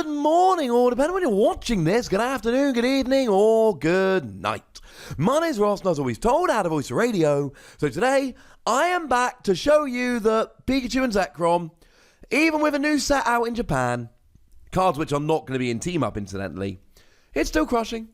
good morning, or depending on when you're watching this, good afternoon, good evening, or good night. My name's Ross, and as always told, out of Voice Radio. So today, I am back to show you that Pikachu and Zekrom, even with a new set out in Japan, cards which are not going to be in Team Up incidentally, it's still crushing.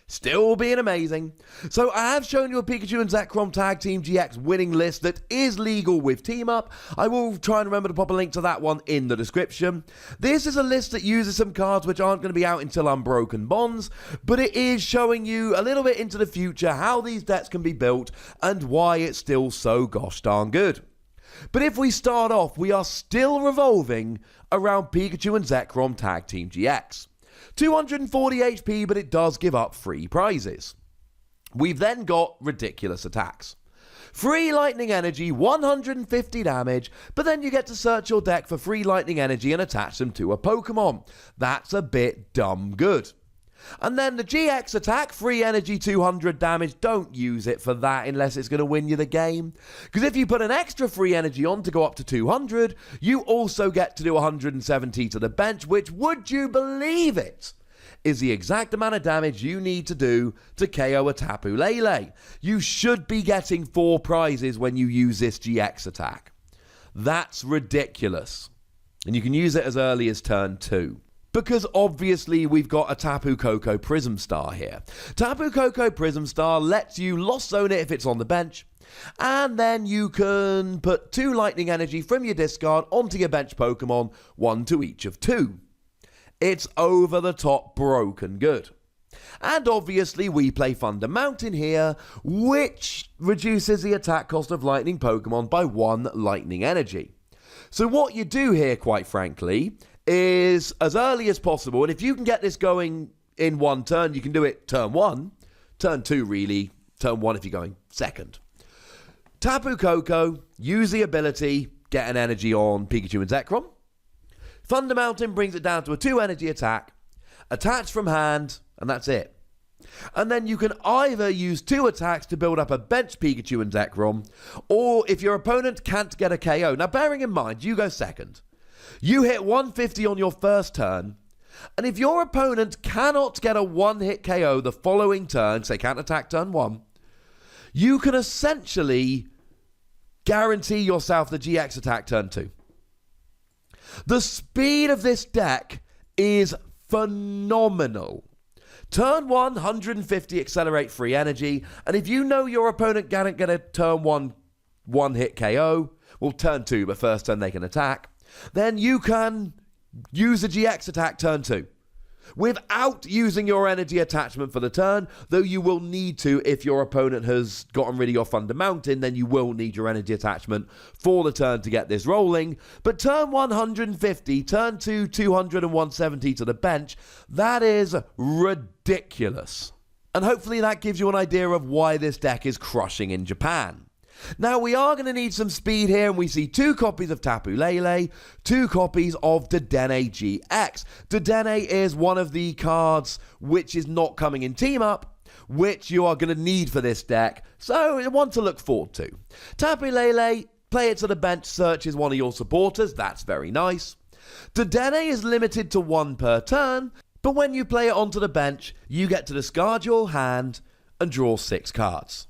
Still being amazing. So I have shown you a Pikachu and Zekrom Tag Team GX winning list that is legal with Team Up. I will try and remember to pop a link to that one in the description. This is a list that uses some cards which aren't going to be out until Unbroken Bonds, but it is showing you a little bit into the future how these decks can be built and why it's still so gosh darn good. But if we start off, we are still revolving around Pikachu and Zekrom Tag Team GX. 240 HP, but it does give up free prizes. We've then got ridiculous attacks. Free lightning energy, 150 damage, but then you get to search your deck for free lightning energy and attach them to a Pokemon. That's a bit dumb good. And then the GX attack, free energy, 200 damage. Don't use it for that unless it's going to win you the game. Because if you put an extra free energy on to go up to 200, you also get to do 170 to the bench, which, would you believe it, is the exact amount of damage you need to do to KO a Tapu Lele. You should be getting 4 prizes when you use this GX attack. That's ridiculous. And you can use it as early as turn 2. Because obviously we've got a Tapu Koko Prism Star here. Tapu Koko Prism Star lets you Lost Zone it if it's on the bench, and then you can put 2 lightning energy from your discard onto your bench Pokemon, 1 to each of 2. It's over the top broken good. And obviously we play Thunder Mountain here, which reduces the attack cost of lightning Pokemon by 1 lightning energy. So what you do here, quite frankly, is as early as possible, and if you can get this going in 1 turn, you can do it turn 1, turn 2 really, turn 1 if you're going second. Tapu Koko, use the ability, get an energy on Pikachu and Zekrom. Thunder Mountain brings it down to a 2 energy attack, attach from hand, and that's it. And then you can either use 2 attacks to build up a bench Pikachu and Zekrom, or if your opponent can't get a KO. Now bearing in mind, you go second. You hit 150 on your first turn, and if your opponent cannot get a 1-hit KO the following turn, say can't attack turn 1, you can essentially guarantee yourself the GX attack turn 2. The speed of this deck is phenomenal. Turn 1, 150 accelerate free energy, and if you know your opponent can't get a turn 1 hit KO, well turn 2, but first turn they can attack, then you can use a GX attack turn 2 without using your energy attachment for the turn, though you will need to if your opponent has gotten rid of your Thunder Mountain, then you will need your energy attachment for the turn to get this rolling. But turn 1, 150, turn 2, 200 and 170 to the bench, that is ridiculous. And hopefully that gives you an idea of why this deck is crushing in Japan. Now, we are going to need some speed here, and we see 2 copies of Tapu Lele, 2 copies of Dedenne GX. Dedenne is one of the cards which is not coming in Team Up, which you are going to need for this deck, so one to look forward to. Tapu Lele, play it to the bench, search is one of your supporters, that's very nice. Dedenne is limited to 1 per turn, but when you play it onto the bench, you get to discard your hand and draw 6 cards.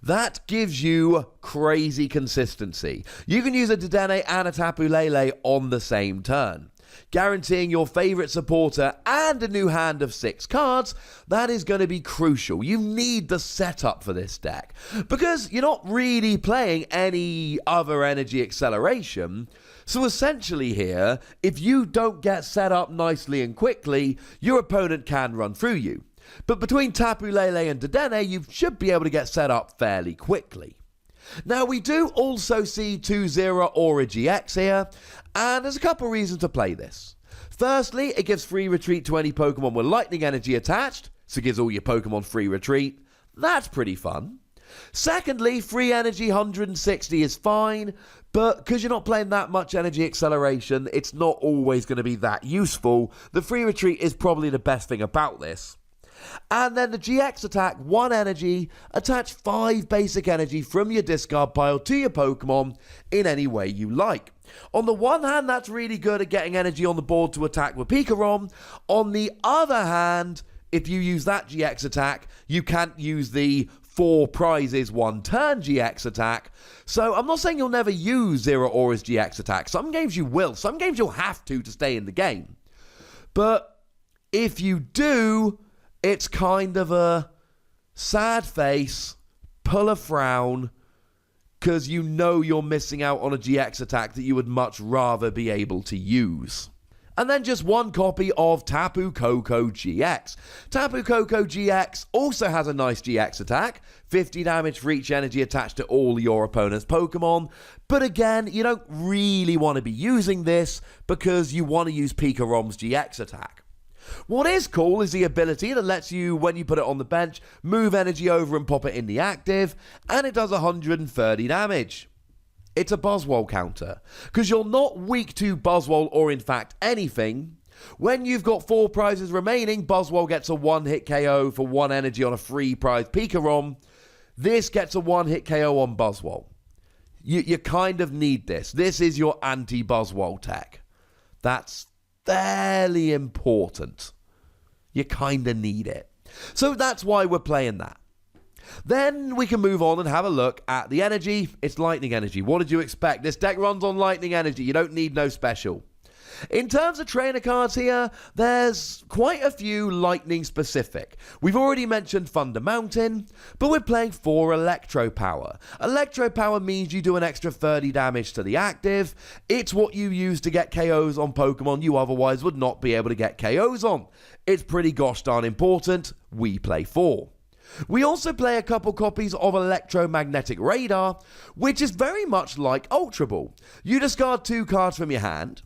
That gives you crazy consistency. You can use a Dedenne and a Tapu Lele on the same turn, guaranteeing your favourite supporter and a new hand of 6 cards. That is going to be crucial. You need the setup for this deck, because you're not really playing any other energy acceleration. So essentially here, if you don't get set up nicely and quickly, your opponent can run through you. But between Tapu Lele and Dedenne, you should be able to get set up fairly quickly. Now, we do also see 2-0 or a GX here, and there's a couple reasons to play this. Firstly, it gives free retreat to any Pokemon with lightning energy attached, so it gives all your Pokemon free retreat. That's pretty fun. Secondly, free energy 160 is fine, but because you're not playing that much energy acceleration, it's not always going to be that useful. The free retreat is probably the best thing about this. And then the GX attack, 1 energy, attach 5 basic energy from your discard pile to your Pokemon in any way you like. On the one hand, that's really good at getting energy on the board to attack with Pikarom. On the other hand, if you use that GX attack, you can't use the 4 prizes 1 turn GX attack. So I'm not saying you'll never use Zero Aura's GX attack. Some games you will. Some games you'll have to stay in the game. But if you do, it's kind of a sad face, pull a frown, because you know you're missing out on a GX attack that you would much rather be able to use. And then just 1 copy of Tapu Koko GX. Tapu Koko GX also has a nice GX attack, 50 damage for each energy attached to all your opponent's Pokemon. But again, you don't really want to be using this because you want to use Pikarom's GX attack. What is cool is the ability that lets you, when you put it on the bench, move energy over and pop it in the active, and it does 130 damage. It's a Buzzwole counter, because you're not weak to Buzzwole or in fact anything. When you've got 4 prizes remaining, Buzzwole gets a 1-hit KO for 1 energy on a free prize Pikarom. This gets a 1-hit KO on Buzzwole. You kind of need this. This is your anti-Buzzwole tech. That's fairly important. You kind of need it. So that's why we're playing that. Then we can move on and have a look at the energy. It's lightning energy. What did you expect? This deck runs on lightning energy. You don't need no special. In terms of trainer cards here, there's quite a few lightning specific. We've already mentioned Thunder Mountain, but we're playing 4 Electro Power. Electro Power means you do an extra 30 damage to the active. It's what you use to get KOs on Pokemon you otherwise would not be able to get KOs on. It's pretty gosh darn important. We play 4. We also play a couple copies of Electromagnetic Radar, which is very much like Ultra Ball. You discard 2 cards from your hand,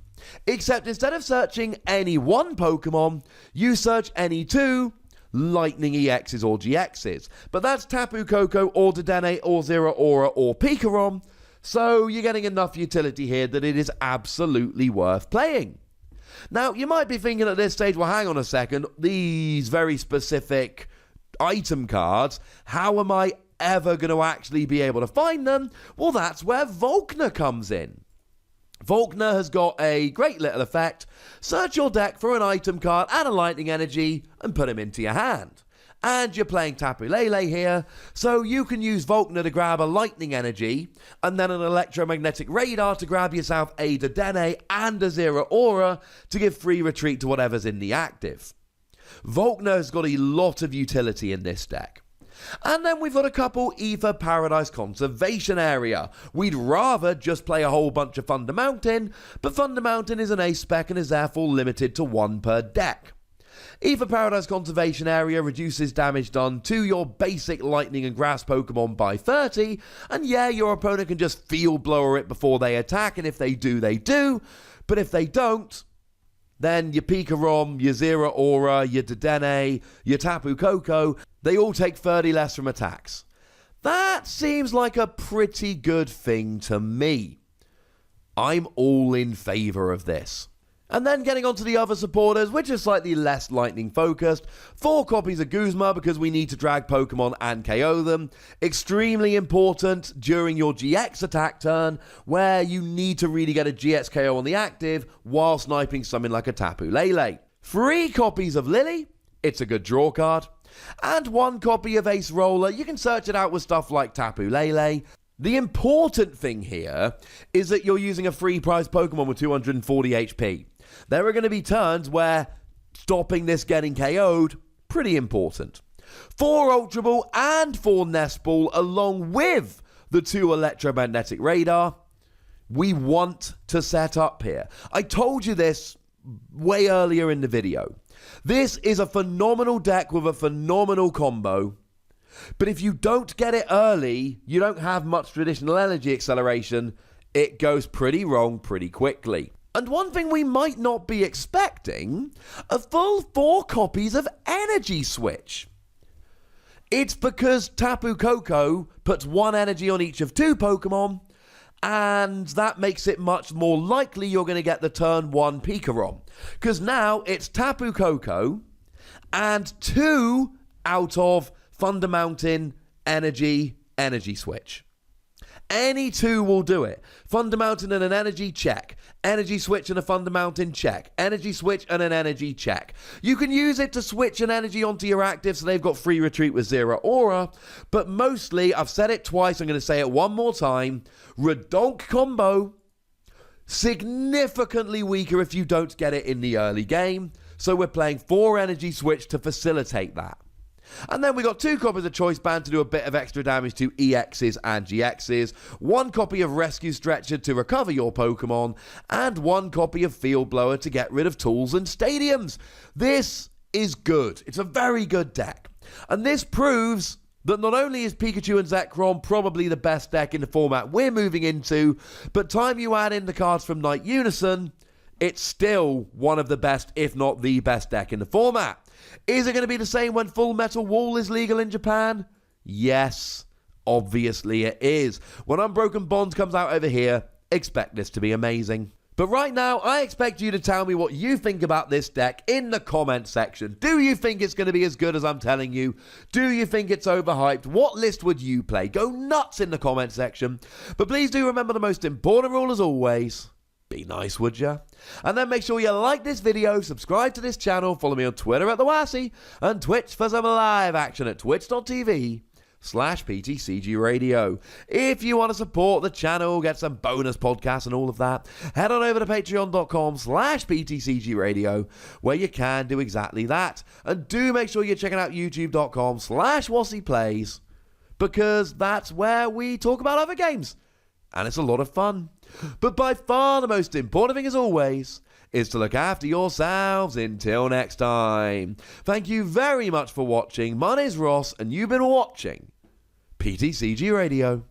except instead of searching any 1 Pokemon, you search any 2 Lightning EXs or GXs. But that's Tapu Koko or Dedenne or Zero Aura or Pikarom, so you're getting enough utility here that it is absolutely worth playing. Now, you might be thinking at this stage, well, hang on a second, these very specific item cards, how am I ever going to actually be able to find them? Well, that's where Volkner comes in. Volkner has got a great little effect. Search your deck for an item card and a lightning energy and put them into your hand. And you're playing Tapu Lele here, so you can use Volkner to grab a lightning energy and then an electromagnetic radar to grab yourself a Dedenne and a Zero Aura to give free retreat to whatever's in the active. Volkner has got a lot of utility in this deck. And then we've got a couple Ether Paradise Conservation Area. We'd rather just play a whole bunch of Thunder Mountain, but Thunder Mountain is an ace spec and is therefore limited to 1 per deck. Ether Paradise Conservation Area reduces damage done to your basic Lightning and Grass Pokemon by 30, and yeah, your opponent can just Field Blower it before they attack, and if they do, they do, but if they don't, then your Pikarom, your Zero Aura, your Dedenne, your Tapu Koko, they all take 30 less from attacks. That seems like a pretty good thing to me. I'm all in favour of this. And then getting on to the other supporters, which are slightly less lightning focused. 4 copies of Guzma because we need to drag Pokemon and KO them. Extremely important during your GX attack turn, where you need to really get a GX KO on the active while sniping something like a Tapu Lele. 3 copies of Lily, it's a good draw card. And 1 copy of Ace Roller, you can search it out with stuff like Tapu Lele. The important thing here is that you're using a free prize Pokemon with 240 HP. There are going to be turns where stopping this getting KO'd, pretty important. 4 Ultra Ball and 4 Nest Ball along with the 2 Electromagnetic Radar. We want to set up here. I told you this way earlier in the video. This is a phenomenal deck with a phenomenal combo. But if you don't get it early, you don't have much traditional energy acceleration. It goes pretty wrong pretty quickly. And one thing we might not be expecting, a full 4 copies of Energy Switch. It's because Tapu Koko puts 1 energy on each of 2 Pokemon, and that makes it much more likely you're going to get the turn 1 Pikarom. Because now it's Tapu Koko, and 2 out of Thunder Mountain Energy Switch. Any 2 will do it. Thunder Mountain and an energy, check. Energy switch and a Thunder Mountain, check. Energy switch and an energy, check. You can use it to switch an energy onto your active, so they've got free retreat with 0 aura. But mostly, I've said it twice, I'm going to say it one more time. Redonk combo, significantly weaker if you don't get it in the early game. So we're playing 4 energy switch to facilitate that. And then we got 2 copies of Choice Band to do a bit of extra damage to EXs and GXs, 1 copy of Rescue Stretcher to recover your Pokemon, and 1 copy of Field Blower to get rid of tools and stadiums. This is good. It's a very good deck. And this proves that not only is Pikachu and Zekrom probably the best deck in the format we're moving into, but time you add in the cards from Night Unison, it's still one of the best, if not the best deck in the format. Is it going to be the same when Full Metal Wall is legal in Japan? Yes, obviously it is. When Unbroken Bond comes out over here, expect this to be amazing. But right now, I expect you to tell me what you think about this deck in the comment section. Do you think it's going to be as good as I'm telling you? Do you think it's overhyped? What list would you play? Go nuts in the comment section. But please do remember the most important rule as always. Be nice, would ya? And then make sure you like this video, subscribe to this channel, follow me on Twitter at @TheWassy, and Twitch for some live action at twitch.tv/PTCGRadio. If you want to support the channel, get some bonus podcasts and all of that, head on over to patreon.com/PTCGRadio, where you can do exactly that. And do make sure you're checking out youtube.com/WassyPlays, because that's where we talk about other games. And it's a lot of fun. But by far the most important thing, as always, is to look after yourselves until next time. Thank you very much for watching. My name's Ross, and you've been watching PTCG Radio.